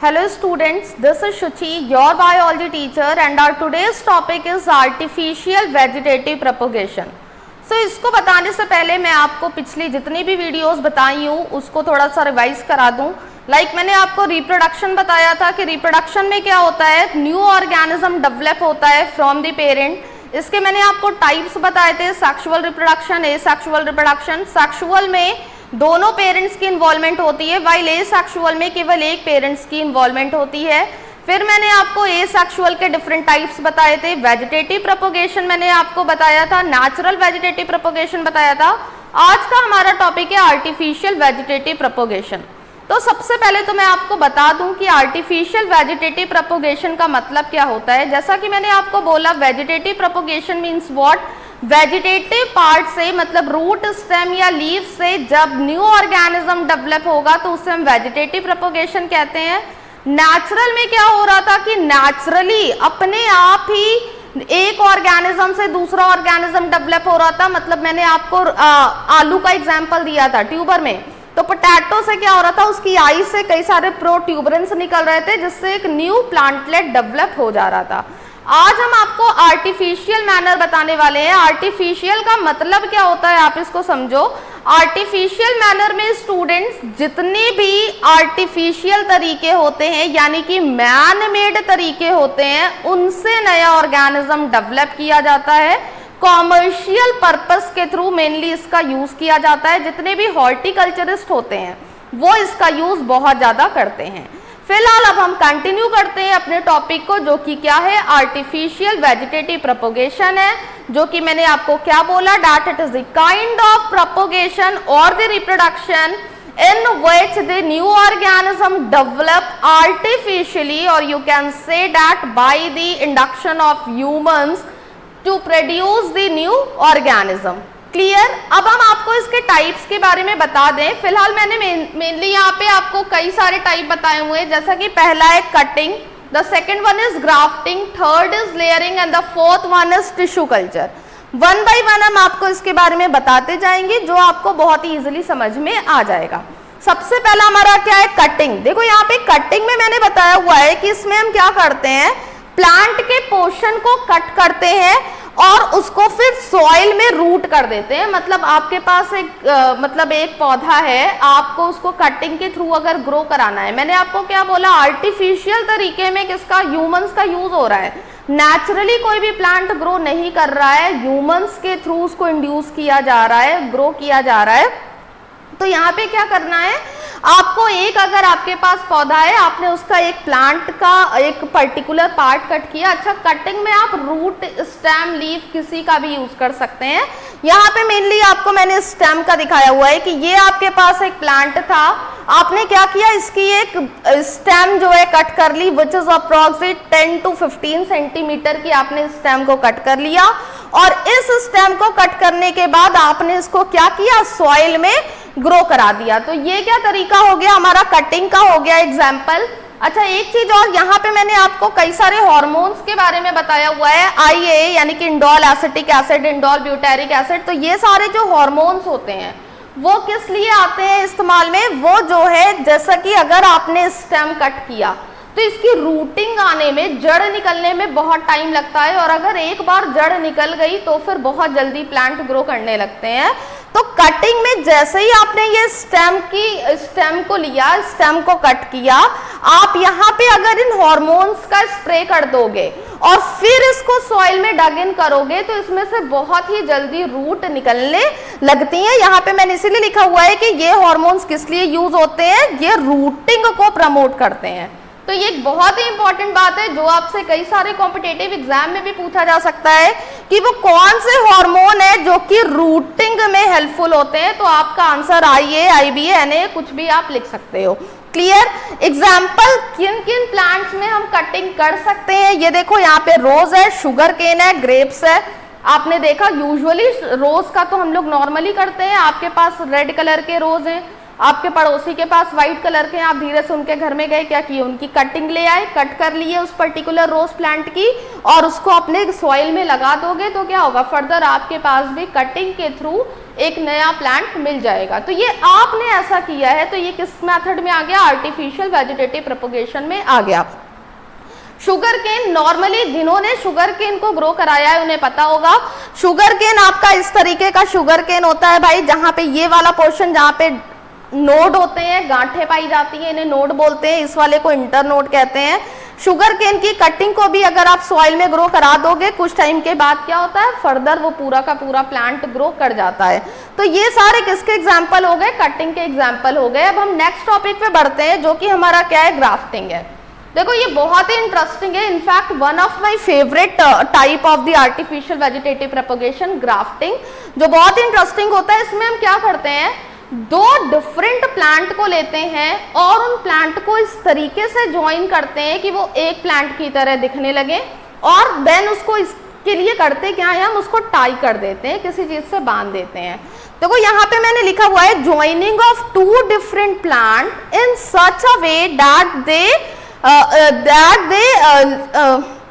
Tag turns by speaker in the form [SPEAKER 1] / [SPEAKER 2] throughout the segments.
[SPEAKER 1] Hello students, this is Shuchi, your biology teacher, and our today's topic is artificial vegetative propagation. So इसको बताने से पहले मैं आपको पिछली जितनी भी वीडियोस बताई हूँ उसको थोड़ा सा रिवाइज करा दूँ. मैंने आपको रिप्रोडक्शन बताया था कि रिप्रोडक्शन में क्या होता है, न्यू ऑर्गेनिज्म डेवलप होता है फ्रॉम द पेरेंट. इसके मैंने आपको टाइप्स बताए थे, sexual reproduction, asexual reproduction. Sexual में दोनों पेरेंट्स की इन्वॉल्वमेंट होती है, वाइल एसेक्सुअल में केवल एक पेरेंट्स की इन्वॉल्वमेंट होती है. फिर मैंने आपको एसेक्सुअल के डिफरेंट टाइप्स बताए थे. वेजिटेटिव प्रोपगेशन मैंने आपको बताया था, नेचुरल वेजिटेटिव प्रोपगेशन बताया था. आज का हमारा टॉपिक है आर्टिफिशियल वेजिटेटिव प्रोपगेशन. तो सबसे पहले तो मैं आपको बता दूं कि आर्टिफिशियल वेजिटेटिव प्रोपगेशन का मतलब क्या होता है. जैसा कि मैंने आपको बोला, vegetative propagation means what, vegetative part से मतलब रूट, स्टेम या लीफ से जब न्यू ऑर्गेनिज्म डेवलप होगा तो उसे हम वेजिटेटिव प्रोपगेशन कहते हैं. नेचुरल में क्या हो रहा था कि नेचुरली अपने आप ही एक ऑर्गेनिज्म से दूसरा ऑर्गेनिज्म डेवलप हो रहा था. मतलब मैंने आपको आलू का एग्जांपल दिया था ट्यूबर में, तो पोटैटो से क्या हो रहा था, उसकी आई से कई सारे प्रोट्यूबरेंस निकल रहे थे जिससे एक न्यू प्लांटलेट डेवलप हो जा रहा था. आज हम आपको आर्टिफिशियल मैनर बताने वाले हैं. आर्टिफिशियल का मतलब क्या होता है आप इसको समझो. आर्टिफिशियल मैनर में स्टूडेंट्स जितने भी आर्टिफिशियल तरीके होते हैं यानी कि मैन मेड तरीके होते हैं उनसे नया ऑर्गेनिज्म डेवलप किया जाता है. कॉमर्शियल पर्पस के थ्रू मेनली इसका यूज किया जाता है. जितने भी हॉर्टिकल्चरिस्ट होते हैं वो इसका यूज बहुत ज्यादा करते हैं. फिलहाल अब हम कंटिन्यू करते हैं अपने टॉपिक को, जो कि क्या है, आर्टिफिशियल वेजिटेटिव प्रोपगेशन है. जो कि मैंने आपको क्या बोला, that it is the kind of propagation और the reproduction in which the new organism develop artificially, or you can say that by the induction of humans to produce the new organism. Clear. अब हम आपको इसके types के बारे में बता दें. फिलहाल मैंने मेनली यहाँ पे आपको कई सारे टाइप बताए हुए हैं, जैसा कि पहला है cutting, the second one is grafting, third is layering and the fourth one is tissue culture. One by one हम आपको इसके बारे में बताते जाएंगे जो आपको बहुत ही इजीली समझ में आ जाएगा. सबसे पहला हमारा क्या है, कटिंग. देखो यहाँ पे कटिंग में मैंने बताया हुआ है कि इसमें हम क्या करते हैं, प्लांट के पोर्शन को कट करते हैं और उसको फिर सॉइल में रूट कर देते हैं. मतलब आपके पास एक पौधा है, आपको उसको कटिंग के थ्रू अगर ग्रो कराना है. मैंने आपको क्या बोला, आर्टिफिशियल तरीके में किसका, ह्यूमंस का यूज हो रहा है. नेचुरली कोई भी प्लांट ग्रो नहीं कर रहा है, ह्यूमंस के थ्रू उसको इंड्यूस किया जा रहा है, ग्रो किया जा रहा है. तो यहाँ पे क्या करना है आपको, एक अगर आपके पास पौधा है, आपने उसका एक प्लांट का एक पर्टिकुलर पार्ट कट किया. अच्छा, कटिंग में आप रूट, स्टेम, लीफ किसी का भी यूज कर सकते हैं. यहाँ पे मेनली आपको मैंने स्टेम का दिखाया हुआ है कि ये आपके पास एक प्लांट था, आपने क्या किया, इसकी एक स्टेम जो है कट कर ली, which is approximate 10 to 15 centimetre की आपने स्टेम को कट कर लिया. और इस स्टेम को कट करने के बाद आपने इसको क्या किया, सॉइल में ग्रो करा दिया. तो ये क्या तरीका हो गया, हमारा कटिंग का हो गया एग्जाम्पल. अच्छा, एक चीज और, यहाँ पे मैंने आपको कई सारे हार्मोन्स के बारे में बताया हुआ है. IA यानी कि indole acetic acid, indole butyric acid. तो ये सारे जो हार्मोन्स होते हैं वो किस लिए आते हैं इस्तेमाल में, वो जो है, जैसा कि अगर आपने स्टेम कट किया तो इसकी रूटिंग आने में, जड़ निकलने में बहुत टाइम लगता है. और अगर एक बार जड़ निकल गई तो फिर बहुत जल्दी प्लांट ग्रो करने लगते हैं. तो कटिंग में जैसे ही आपने ये स्टेम को लिया, स्टेम को कट किया, आप यहाँ पे अगर इन हार्मोन्स का स्प्रे कर दोगे और फिर इसको सॉइल में डग इन करोगे तो इसमें से बहुत ही जल्दी रूट निकलने लगती हैं. यहाँ पे मैंने इसीलिए लिखा हुआ है कि ये हार्मोन्स किस लिए यूज होते हैं, ये रूटिंग को प्रमोट करते हैं. तो ये एक बहुत ही इंपॉर्टेंट बात है जो आपसे कई सारे कॉम्पिटेटिव एग्जाम में भी पूछा जा सकता है कि वो कौन से हार्मोन है जो कि रूटिंग में हेल्पफुल होते हैं. तो आपका आंसर IA, IB, NA कुछ भी आप लिख सकते हो. क्लियर. एग्जाम्पल, किन किन प्लांट्स में हम कटिंग कर सकते हैं, ये देखो यहाँ पे रोज है, शुगर केन है, ग्रेप्स है. आपने देखा यूजुअली रोज का तो हम लोग नॉर्मली करते हैं. आपके पास रेड कलर के रोज हैं, आपके पड़ोसी के पास व्हाइट कलर के, आप धीरे से उनके घर में गए, क्या किए, उनकी कटिंग ले आए, कट कर लिए उस पर्टिकुलर रोज प्लांट की और उसको अपने सॉइल में लगा दोगे तो क्या होगा, फर्दर आपके पास भी कटिंग के थ्रू एक नया प्लांट मिल जाएगा। तो ये आपने ऐसा किया है, तो ये किस मेथड में आ गया, आर्टिफिशियल वेजिटेटिव प्रोपगेशन में आ गया। शुगर केन, नॉर्मली जिन्होंने शुगर केन को ग्रो कराया है उन्हें पता होगा, शुगर केन आपका इस तरीके का शुगर केन होता है भाई, जहां पे ये वाला पोर्शन जहां पे नोड होते हैं, गांठें पाई जाती हैं, इन्हें नोड बोलते हैं, इस वाले को इंटरनोड कहते हैं। शुगर केन की कटिंग को भी अगर आप सॉइल में ग्रो करा दोगे, कुछ टाइम के बाद क्या होता है, फर्दर वो पूरा का पूरा प्लांट ग्रो कर जाता है। तो ये सारे किसके एग्जाम्पल हो गए, कटिंग के एग्जाम्पल हो गए। अब हम नेक्स्ट टॉपिक पे बढ़ते हैं, जो कि हमारा क्या है, ग्राफ्टिंग है। देखो ये बहुत ही इंटरेस्टिंग है, in fact one of my favourite type of the artificial vegetative propagation, grafting, जो बहुत ही इंटरेस्टिंग होता है। इसमें हम क्या करते हैं, दो डिफरेंट प्लांट को लेते हैं और उन प्लांट को इस तरीके से ज्वाइन करते हैं कि वो एक प्लांट की तरह दिखने लगे, और देन उसको इसके लिए करते क्या है, हम उसको टाई कर देते हैं, किसी चीज से बांध देते हैं। देखो यहाँ पे मैंने लिखा हुआ है, joining of two different plant in such a way that they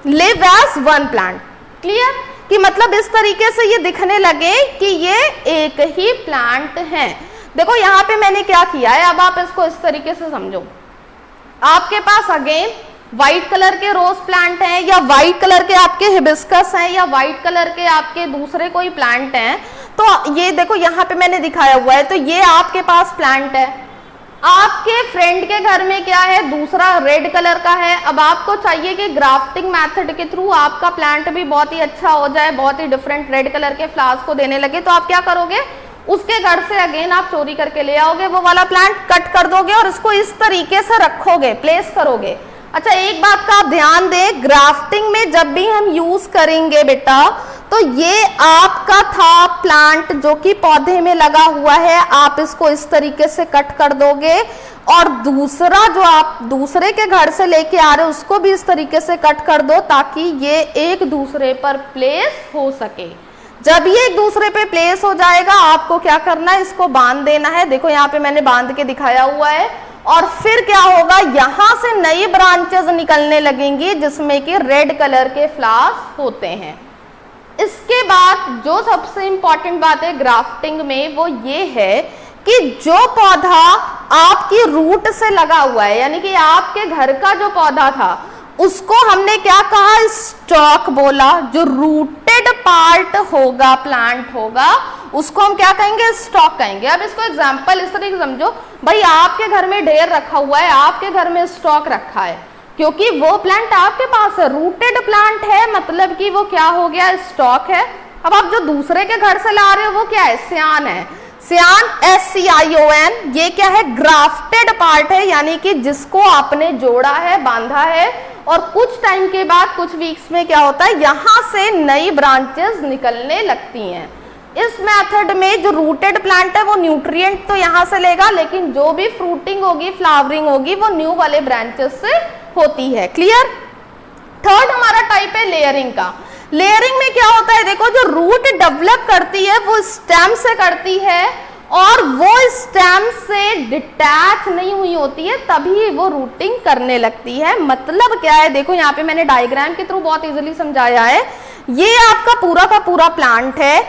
[SPEAKER 1] live as one plant. Clear, कि मतलब इस तरीके से ये दिखने लगे कि ये एक ही प्लांट है। देखो यहाँ पे मैंने क्या किया है, अब आप इसको इस तरीके से समझो, आपके पास अगेन व्हाइट कलर के रोज प्लांट हैं, या व्हाइट कलर के आपके हिबिस्कस हैं, या व्हाइट कलर के आपके दूसरे कोई प्लांट हैं। तो ये देखो यहाँ पे मैंने दिखाया हुआ है, तो ये आपके पास प्लांट है, आपके फ्रेंड के घर में क्या है, दूसरा रेड कलर का है। अब आपको चाहिए कि ग्राफ्टिंग मेथड के थ्रू आपका प्लांट भी बहुत ही अच्छा हो जाए, बहुत ही डिफरेंट रेड कलर के फ्लावर्स को देने लगे। तो आप क्या करोगे, उसके घर से अगेन आप चोरी करके ले आओगे, वो वाला प्लांट कट कर दोगे और इसको इस तरीके से रखोगे, प्लेस करोगे। अच्छा, एक बात का आप ध्यान दें, ग्राफ्टिंग में जब भी हम यूज करेंगे बेटा, तो ये आपका था प्लांट जो कि पौधे में लगा हुआ है, आप इसको इस तरीके से कट कर दोगे, और दूसरा जो आप दूसरे के घर से लेके आ रहे हो उसको भी इस तरीके से कट कर दो, ताकि ये एक दूसरे पर प्लेस हो सके। जब ये एक दूसरे पे प्लेस हो जाएगा, आपको क्या करना है, इसको बांध देना है। देखो यहाँ पे मैंने बांध के दिखाया हुआ है, और फिर क्या होगा, यहां से नई ब्रांचेस निकलने लगेंगी जिसमें कि रेड कलर के फ्लावर्स होते हैं। इसके बाद जो सबसे इंपॉर्टेंट बात है ग्राफ्टिंग में, वो ये है कि जो पौधा आपकी रूट से लगा हुआ है, यानी कि आपके घर का जो पौधा था, उसको हमने क्या कहा, स्टॉक बोला। जो रूटेड पार्ट होगा, प्लांट होगा, उसको हम क्या कहेंगे, स्टॉक कहेंगे। अब इसको एग्जांपल इस तरीके से समझो, भाई आपके घर में ढेर रखा हुआ है, आपके घर में स्टॉक रखा है, क्योंकि वो प्लांट आपके पास है, रूटेड प्लांट है, मतलब कि वो क्या हो गया, स्टॉक है। अब आप जो दूसरे के घर से ला रहे हो वो क्या है, सियान है। सियान, SCION, ये क्या है, ग्राफ्टेड पार्ट है, यानी कि जिसको आपने जोड़ा है, बांधा है, और कुछ टाइम के बाद, कुछ वीक्स में क्या होता है, यहां से नई ब्रांचेस निकलने लगती हैं। इस मेथड में जो रूटेड प्लांट है वो न्यूट्रिएंट तो यहां से लेगा, लेकिन जो भी फ्रूटिंग होगी, फ्लावरिंग होगी, वो न्यू वाले ब्रांचेस से होती है। क्लियर। थर्ड हमारा टाइप है लेयरिंग का। लेयरिंग में क्या होता है, देखो जो रूट डेवलप करती है वो स्टेम से करती है, और वो स्टेम से डिटैच नहीं हुई होती है, तभी वो रूटिंग करने लगती है। मतलब क्या है, देखो यहाँ पे मैंने डायग्राम के थ्रू बहुत इजीली समझाया है। ये आपका पूरा का पूरा प्लांट है,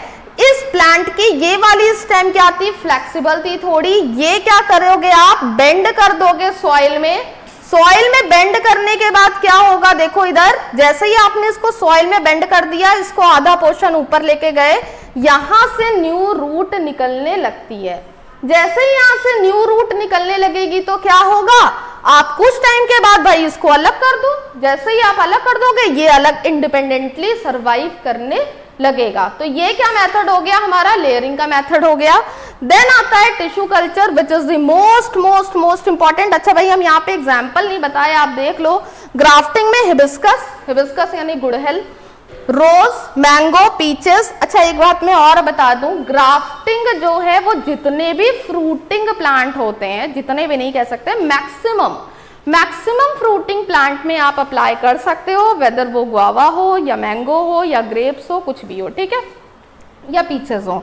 [SPEAKER 1] इस प्लांट की ये वाली स्टेम क्या थी, फ्लेक्सिबल थी थोड़ी। ये क्या करोगे आप, बेंड कर दोगे सॉइल में। सॉइल में बेंड करने के बाद क्या होगा, देखो इधर, जैसे ही आपने इसको सॉइल में बेंड कर दिया, इसको आधा पोर्शन ऊपर लेके गए, यहां से न्यू रूट निकलने लगती है। जैसे ही यहां से न्यू रूट निकलने लगेगी तो क्या होगा, आप कुछ टाइम के बाद भाई इसको अलग कर दो। जैसे ही आप अलग कर दोगे, ये अलग इंडिपेंडेंटली सर्वाइव करने लगेगा। तो ये क्या मेथड हो गया, हमारा लेयरिंग का मेथड हो गया। देन आता है tissue culture, which is the most important. अच्छा भाई, हम यहाँ पे एग्जाम्पल नहीं बताए, आप देख लो। ग्राफ्टिंग में हिबिस्कस यानी गुड़हल, रोज, मैंगो, पीचेस। अच्छा एक बात मैं और बता दूं, ग्राफ्टिंग जो है वो जितने भी फ्रूटिंग प्लांट होते हैं, जितने भी नहीं कह सकते, मैक्सिमम फ्रूटिंग प्लांट में आप अप्लाई कर सकते हो, वेदर वो गुआवा हो या मैंगो हो या ग्रेप्स हो, कुछ भी हो, ठीक है, या पीचेस हो।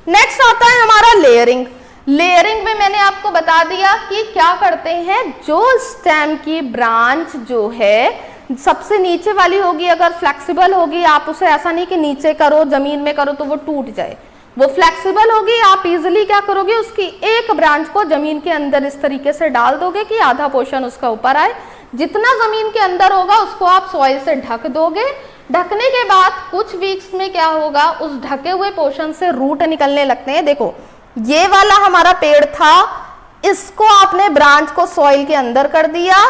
[SPEAKER 1] नेक्स्ट आता है हमारा लेयरिंग। लेयरिंग में मैंने आपको बता दिया कि क्या करते हैं, जो स्टेम की ब्रांच जो है सबसे नीचे वाली होगी, अगर फ्लेक्सिबल होगी, आप उसे ऐसा नहीं कि नीचे करो, जमीन में करो तो वो टूट जाए, वो फ्लेक्सिबल होगी, आप इजीली क्या करोगे, उसकी एक ब्रांच को जमीन के अंदर इस तरीके से डाल दोगे कि आधा पोर्शन उसका ऊपर आए। जितना जमीन के अंदर होगा उसको आप सॉइल से ढक दोगे। ढकने के बाद कुछ वीक्स में क्या होगा, उस ढके हुए पोर्शन से रूट निकलने लगते हैं। देखो ये वाला हमारा पेड़ था, इसको आपने ब्रांच को सॉइल के अंदर कर दिया,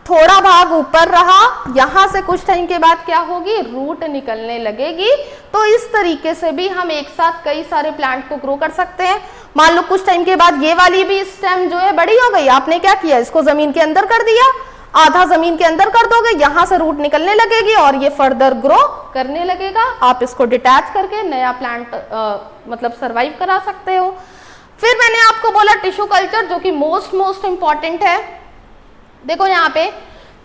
[SPEAKER 1] थोड़ा भाग ऊपर रहा, यहां से कुछ टाइम के बाद क्या होगी, रूट निकलने लगेगी। तो इस तरीके से भी हम एक साथ कई सारे प्लांट को ग्रो कर सकते हैं। मान लो कुछ टाइम के बाद ये वाली भी स्टेम जो है बड़ी हो गई, आपने क्या किया, इसको जमीन के अंदर कर दिया, आधा जमीन के अंदर कर दोगे, यहां से रूट निकलने लगेगी और ये फर्दर ग्रो करने लगेगा। आप इसको डिटैच करके नया प्लांट मतलब सरवाइव करा सकते हो। फिर मैंने आपको बोला टिश्यू कल्चर, जो कि मोस्ट इंपॉर्टेंट है। देखो यहाँ पे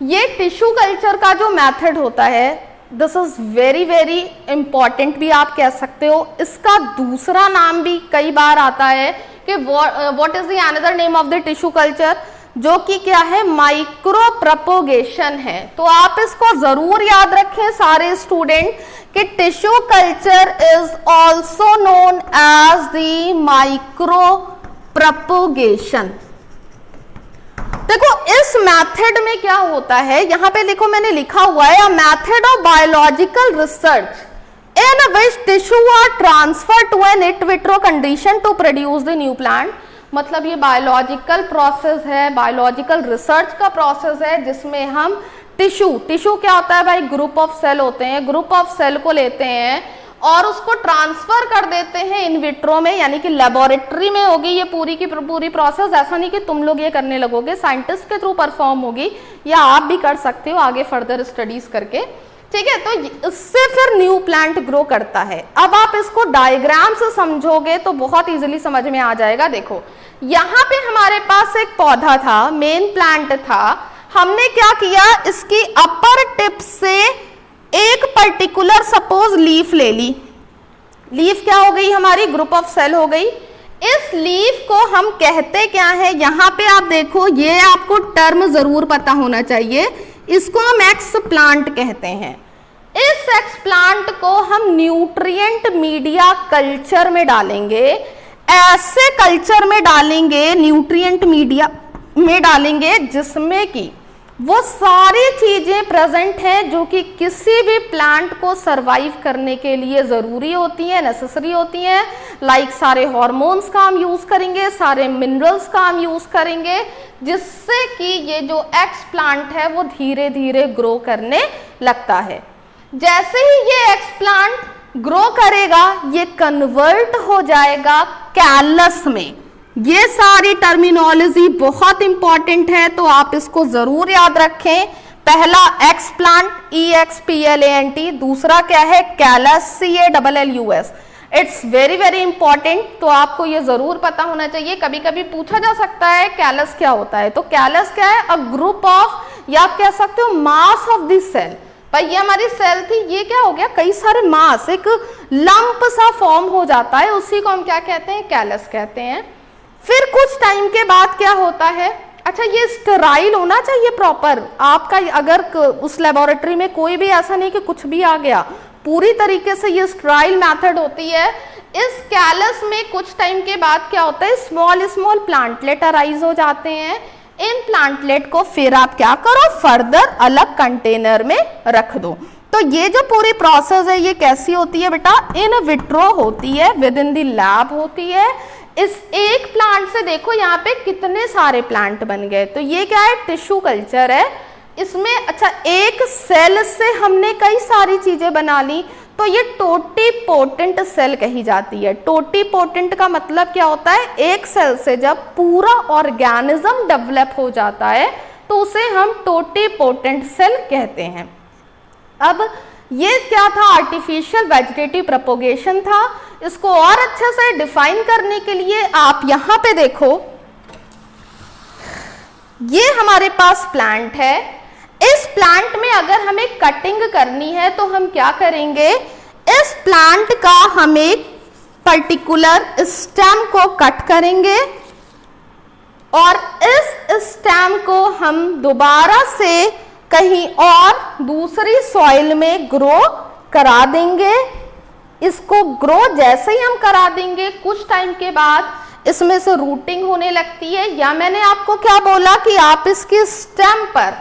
[SPEAKER 1] ये टिश्यू कल्चर का जो मेथड होता है, दिस इज वेरी इंपॉर्टेंट भी आप कह सकते हो। इसका दूसरा नाम भी कई बार आता है कि what is the another name of the tissue culture, जो कि क्या है, माइक्रो प्रोपोगेशन है। तो आप इसको जरूर याद रखें सारे स्टूडेंट कि tissue culture is also known as the micro propagation. देखो इस मेथड में क्या होता है, यहां पे देखो मैंने लिखा हुआ है, a method of biological research in which tissue are transfer to an in vitro condition to produce the new plant. मतलब ये बायोलॉजिकल प्रोसेस है, बायोलॉजिकल रिसर्च का प्रोसेस है, जिसमें हम टिश्यू क्या होता है भाई, ग्रुप ऑफ सेल होते हैं, ग्रुप ऑफ सेल को लेते हैं और उसको ट्रांसफर कर देते हैं इन विट्रो में, यानी कि लेबोरेटरी में होगी ये पूरी की पूरी प्रोसेस। ऐसा नहीं कि तुम लोग ये करने लगोगे, साइंटिस्ट के थ्रू परफॉर्म होगी, या आप भी कर सकते हो आगे फर्दर स्टडीज करके, ठीक है। तो इससे फिर न्यू प्लांट ग्रो करता है। अब आप इसको डायग्राम से समझोगे तो बहुत इजीली समझ में आ जाएगा। देखो यहाँ पे हमारे पास एक पौधा था, मेन प्लांट था, हमने क्या किया, इसकी अपर टिप से एक पर्टिकुलर सपोज लीफ ले ली। लीफ क्या हो गई हमारी, ग्रुप ऑफ सेल हो गई। इस लीफ को हम कहते क्या है, यहाँ पे आप देखो, ये आपको टर्म जरूर पता होना चाहिए, इसको हम एक्स प्लांट कहते हैं। इस एक्स प्लांट को हम न्यूट्रिएंट मीडिया कल्चर में डालेंगे, ऐसे कल्चर में डालेंगे, न्यूट्रिएंट मीडिया में डालेंगे जिसमें कि वो सारी चीजें प्रेजेंट हैं जो कि किसी भी प्लांट को सरवाइव करने के लिए जरूरी होती हैं, नेसेसरी होती हैं। लाइक सारे हार्मोन्स का हम यूज करेंगे, सारे मिनरल्स का हम यूज करेंगे, जिससे कि ये जो एक्स प्लांट है वो धीरे धीरे ग्रो करने लगता है। जैसे ही ये एक्स प्लांट ग्रो करेगा, ये कन्वर्ट हो जाएगा कैलस में। ये सारी टर्मिनोलॉजी बहुत इंपॉर्टेंट है, तो आप इसको जरूर याद रखें। पहला एक्स प्लांट, EXPLANT, दूसरा क्या है, callus, CALLUS। It's very important, तो आपको ये जरूर पता होना चाहिए। कभी कभी पूछा जा सकता है कैलस क्या होता है, तो कैलस क्या है, अ ग्रुप ऑफ, या आप कह सकते हो मास ऑफ दिस सेल। भाई ये हमारी सेल थी, ये क्या हो गया, कई सारे मास, एक लंप सा फॉर्म हो जाता है, उसी को हम क्या कहते हैं, कैलस कहते हैं। फिर कुछ टाइम के बाद क्या होता है, अच्छा ये स्टेराइल होना चाहिए प्रॉपर आपका, अगर उस लेबोरेटरी में कोई भी ऐसा नहीं कि कुछ भी आ गया, पूरी तरीके से ये स्टेराइल मेथड होती है। इस कैलस में कुछ टाइम के बाद क्या होता है, स्मॉल प्लांटलेट अराइज हो जाते हैं। इन प्लांटलेट को फिर आप क्या करो, फर्दर अलग कंटेनर में रख दो। तो ये जो पूरी प्रोसेस है ये कैसी होती है बेटा, इन विट्रो होती है, विद इन द लैब होती है। इस एक प्लांट से देखो यहाँ पे कितने सारे प्लांट बन गए, तो ये क्या है, टिश्यू कल्चर है। इसमें अच्छा एक सेल से हमने कई सारी चीजें बना ली, तो ये टोटीपोटेंट सेल कही जाती है। टोटीपोटेंट का मतलब क्या होता है, एक सेल से जब पूरा ऑर्गेनिज्म डेवलप हो जाता है तो उसे हम टोटीपोटेंट सेल कहते हैं। अब ये क्या था, आर्टिफिशियल वेजिटेटिव प्रोपोगेशन था। इसको और अच्छे से डिफाइन करने के लिए आप यहां पे देखो, ये हमारे पास प्लांट है। इस प्लांट में अगर हमें कटिंग करनी है तो हम क्या करेंगे, इस प्लांट का हम एक पर्टिकुलर स्टेम को कट करेंगे और इस स्टेम को हम दोबारा से कहीं और दूसरी सॉइल में ग्रो करा देंगे। इसको ग्रो जैसे ही हम करा देंगे कुछ टाइम के बाद इसमें से रूटिंग होने लगती है, या मैंने आपको क्या बोला कि आप इसकी स्टेम पर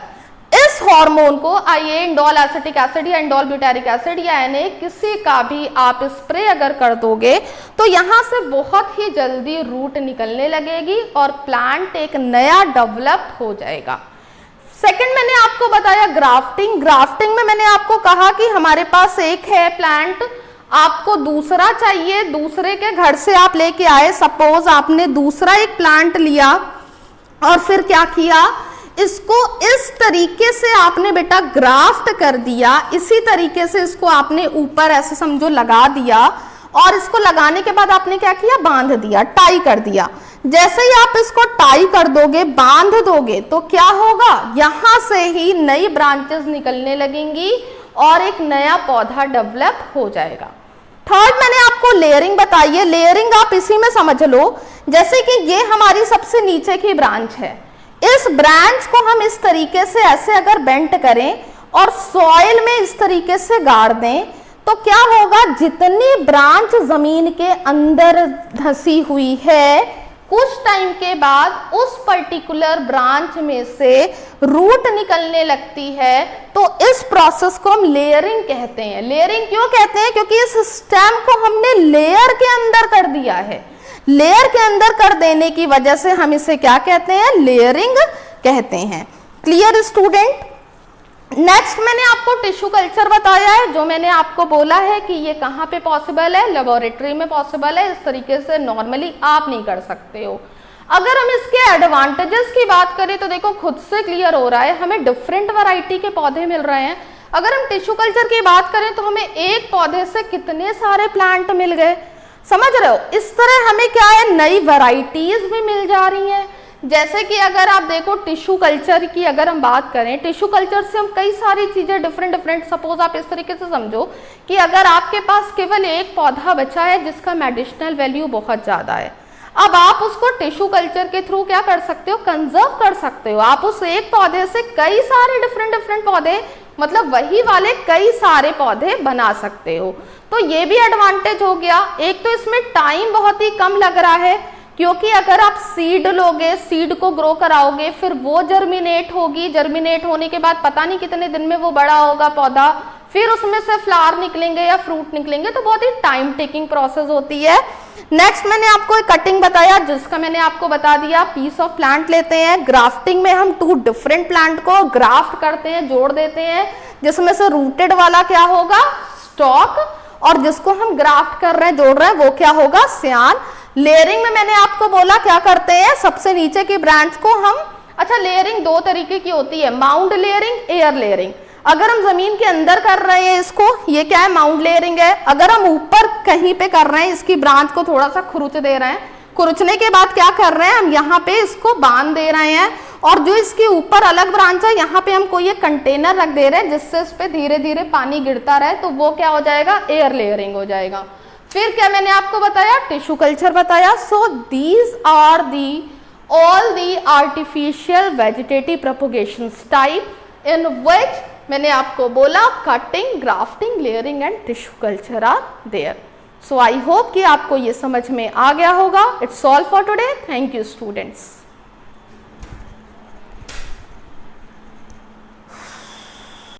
[SPEAKER 1] इस हार्मोन को आइए इंडोल एसिटिक एसिड या इंडोल ब्यूटारिक एसिड या एनए किसी का भी आप स्प्रे अगर कर दोगे तो यहाँ से बहुत ही जल्दी रूट निकलने लगेगी और प्लांट एक नया डेवलप हो जाएगा। सेकंड मैंने आपको बताया ग्राफ्टिंग। ग्राफ्टिंग में मैंने आपको कहा कि हमारे पास एक है प्लांट, आपको दूसरा चाहिए, दूसरे के घर से आप लेके आए, सपोज आपने दूसरा एक प्लांट लिया और फिर क्या किया, इसको इस तरीके से आपने बेटा ग्राफ्ट कर दिया, इसी तरीके से इसको आपने ऊपर ऐसे समझो लगा दिया और इसको लगाने के बाद आपने क्या किया, बांध दिया, टाई कर दिया। जैसे ही आप इसको टाई कर दोगे, बांध दोगे तो क्या होगा, यहां से ही नई ब्रांचेस निकलने लगेंगी और एक नया पौधा डेवलप हो जाएगा। थर्ड मैंने आपको लेयरिंग बताई है। लेयरिंग आप इसी में समझ लो, जैसे कि ये हमारी सबसे नीचे की ब्रांच है, इस ब्रांच को हम इस तरीके से ऐसे अगर बेंट करें और सॉइल में इस तरीके से गाड़ दें तो क्या होगा, जितनी ब्रांच जमीन के अंदर धंसी हुई है कुछ टाइम के बाद उस पर्टिकुलर ब्रांच में से रूट निकलने लगती है। तो इस प्रोसेस को हम लेयरिंग कहते हैं। लेयरिंग क्यों कहते हैं, क्योंकि इस स्टेम को हमने लेयर के अंदर कर दिया है। लेयर के अंदर कर देने की वजह से हम इसे क्या कहते हैं, लेयरिंग कहते हैं। Clear student. नेक्स्ट मैंने आपको टिश्यू कल्चर बताया है, जो मैंने आपको बोला है कि ये कहाँ पे पॉसिबल है, लेबोरेटरी में पॉसिबल है, इस तरीके से नॉर्मली आप नहीं कर सकते हो। अगर हम इसके एडवांटेजेस की बात करें तो देखो खुद से क्लियर हो रहा है, हमें डिफरेंट वैरायटी के पौधे मिल रहे हैं। अगर हम टिश्यू कल्चर की बात करें तो हमें एक पौधे से कितने सारे प्लांट मिल गए, समझ रहे हो। इस तरह हमें क्या है, नई वैरायटीज भी मिल जा रही हैं। जैसे कि अगर आप देखो टिश्यू कल्चर की अगर हम बात करें, टिश्यू कल्चर से हम कई सारी चीजें डिफरेंट सपोज आप इस तरीके से समझो कि अगर आपके पास केवल एक पौधा बचा है जिसका मेडिसिनल वैल्यू बहुत ज्यादा है, अब आप उसको टिश्यू कल्चर के थ्रू क्या कर सकते हो, कंजर्व कर सकते हो। आप उस एक पौधे से कई सारे डिफरेंट पौधे, मतलब वही वाले कई सारे पौधे बना सकते हो। तो ये भी एडवांटेज हो गया। एक तो इसमें टाइम बहुत ही कम लग रहा है, क्योंकि अगर आप सीड लोगे, सीड को ग्रो कराओगे, फिर वो जर्मिनेट होगी, जर्मिनेट होने के बाद पता नहीं कितने दिन में वो बड़ा होगा पौधा, फिर उसमें से फ्लावर निकलेंगे या फ्रूट निकलेंगे, तो बहुत ही टाइम टेकिंग प्रोसेस होती है। नेक्स्ट मैंने आपको एक कटिंग बताया, जिसका मैंने आपको बता दिया पीस ऑफ प्लांट लेते हैं। ग्राफ्टिंग में हम 2 डिफरेंट प्लांट को ग्राफ्ट करते हैं, जोड़ देते हैं, जिसमें से रूटेड वाला क्या होगा, स्टॉक, और जिसको हम ग्राफ्ट कर रहे हैं, जोड़ रहे हैं, वो क्या होगा, सियान। लेयरिंग में मैंने आपको बोला क्या करते हैं, सबसे नीचे की ब्रांच को हम, अच्छा लेयरिंग 2 तरीके की होती है, माउंड लेयरिंग, एयर लेयरिंग। अगर हम जमीन के अंदर कर रहे हैं इसको, ये क्या है, माउंड लेयरिंग है। अगर हम ऊपर कहीं पे कर रहे हैं, इसकी ब्रांच को थोड़ा सा खुरुच दे रहे हैं, खुरुचने के बाद क्या कर रहे हैं, हम यहाँ पे इसको बांध दे रहे हैं, और जो इसके ऊपर अलग ब्रांच है यहाँ पे हम कोई एक कंटेनर रख दे रहे हैं जिससे इस पे धीरे धीरे पानी गिरता रहे, तो वो क्या हो जाएगा, एयर लेयरिंग हो जाएगा। फिर क्या मैंने आपको बताया, टिश्यू कल्चर बताया। So these are the all the artificial vegetative propagation type in which मैंने आपको बोला cutting, grafting, layering and tissue culture are there. So I hope कि आपको ये समझ में आ गया होगा। It's all for today. Thank you students.